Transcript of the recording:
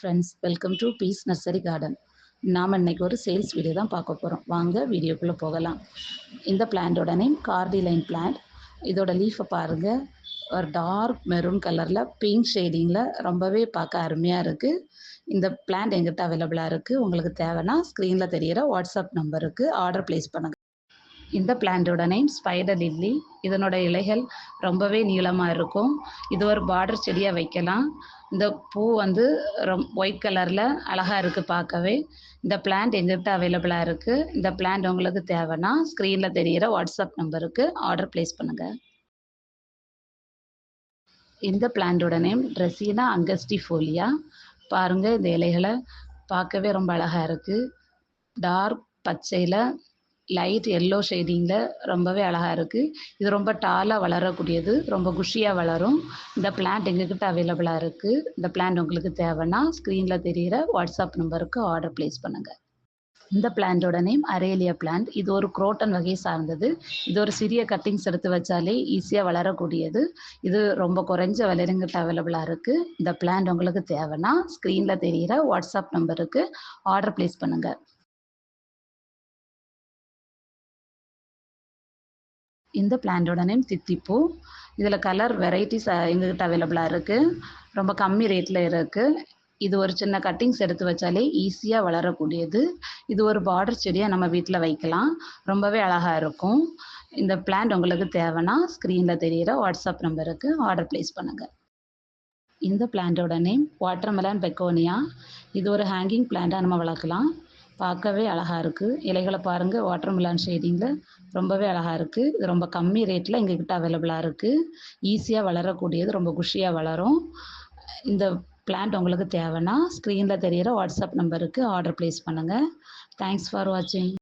Friends, welcome to Peace Nursery Garden. நாம் இன்னைக்கு ஒரு சேல்ஸ் வீடியோ தான் பார்க்க போகிறோம். வாங்க வீடியோக்குள்ளே போகலாம். இந்த பிளான்ட்டோட நேம் கார்டிலைன் பிளான்ட். இதோட லீஃபை பாருங்கள், ஒரு டார்க் மெரூன் கலரில் பிங்க் ஷேடிங்கில் ரொம்பவே பார்க்க அருமையாக இருக்குது. இந்த பிளான்ட் எங்கிட்ட அவைலபிளாக இருக்குது. உங்களுக்கு தேவைன்னா ஸ்க்ரீனில் தெரிகிற வாட்ஸ்அப் நம்பருக்கு ஆர்டர் ப்ளேஸ் பண்ணுங்கள். இந்த பிளான்ட்டோட நேம் ஸ்பைடர் லில்லி. இதனோட இலைகள் ரொம்பவே நீளமாக இருக்கும். இது ஒரு பார்டர் செடியாக வைக்கலாம். இந்த பூ வந்து ஒயிட் கலரில் அழகாக இருக்குது பார்க்கவே. இந்த பிளான்ட் எங்கிட்ட அவைலபிளாக இருக்குது. இந்த பிளான்ட் உங்களுக்கு தேவைன்னா ஸ்க்ரீனில் தெரிகிற வாட்ஸ்அப் நம்பருக்கு ஆர்டர் ப்ளேஸ் பண்ணுங்கள். இந்த பிளான்ட்டோட நேம் ட்ரெஸினா அங்கஸ்டிஃபோலியா. பாருங்கள், இந்த இலைகளை பார்க்கவே ரொம்ப அழகாக இருக்குது. டார்க் பச்சையில் லைட் எல்லோ ஷேடிங்கில் ரொம்பவே அழகாக இருக்குது. இது ரொம்ப டாலாக வளரக்கூடியது, ரொம்ப குஷியாக வளரும். இந்த பிளான்ட் எங்ககிட்ட அவைலபிளாக இருக்குது. இந்த பிளான்ட் உங்களுக்கு தேவைன்னா ஸ்க்ரீனில் தெரிகிற வாட்ஸ்அப் நம்பருக்கு ஆர்டர் ப்ளேஸ் பண்ணுங்கள். இந்த பிளான்ட்டோட நேம் அரேலியா பிளான்ட். இது ஒரு குரோட்டன் வகையை சார்ந்தது. இது ஒரு சிறிய கட்டிங்ஸ் எடுத்து வச்சாலே ஈஸியாக வளரக்கூடியது. இது ரொம்ப குறைஞ்ச விலைங்கிட்ட அவைலபிளாக இருக்குது. இந்த பிளான்ட் உங்களுக்கு தேவைன்னா ஸ்க்ரீனில் தெரிகிற வாட்ஸ்அப் நம்பருக்கு ஆர்டர் ப்ளேஸ் பண்ணுங்கள். இந்த பிளான்ட்டோட நேம் தித்திப்பூ. இதில் கலர் வெரைட்டிஸ் எங்ககிட்ட அவைலபிளாக இருக்குது. ரொம்ப கம்மி ரேட்டில் இருக்குது. இது ஒரு சின்ன கட்டிங்ஸ் எடுத்து வச்சாலே ஈஸியாக வளரக்கூடியது. இது ஒரு பார்டர் செடியாக நம்ம வீட்டில் வைக்கலாம். ரொம்பவே அழகாக இருக்கும். இந்த பிளான்ட் உங்களுக்கு தேவைன்னா ஸ்க்ரீனில் தெரிகிற வாட்ஸ்அப் நம்பருக்கு ஆர்டர் ப்ளேஸ் பண்ணுங்கள். இந்த பிளான்ட்டோட நேம் வாட்டர்மெலன் பெக்கோனியா. இது ஒரு ஹேங்கிங் பிளான்ட்டாக நம்ம வளர்க்கலாம். பார்க்கவே அழகாக இருக்குது. இலைகளை பாருங்கள், வாட்டர்மெலன் ஷேடிங்கில் ரொம்பவே அழகாக இருக்குது. இது ரொம்ப கம்மி ரேட்டில் எங்ககிட்ட அவைலபிளாக இருக்குது. ஈஸியாக வளரக்கூடியது, ரொம்ப குஷியாக வளரும். இந்த பிளான்ட் உங்களுக்கு தேவைன்னா ஸ்க்ரீனில் தெரிகிற வாட்ஸ்அப் நம்பருக்கு ஆர்டர் ப்ளேஸ் பண்ணுங்கள். தேங்க்ஸ் ஃபார் வாட்சிங்.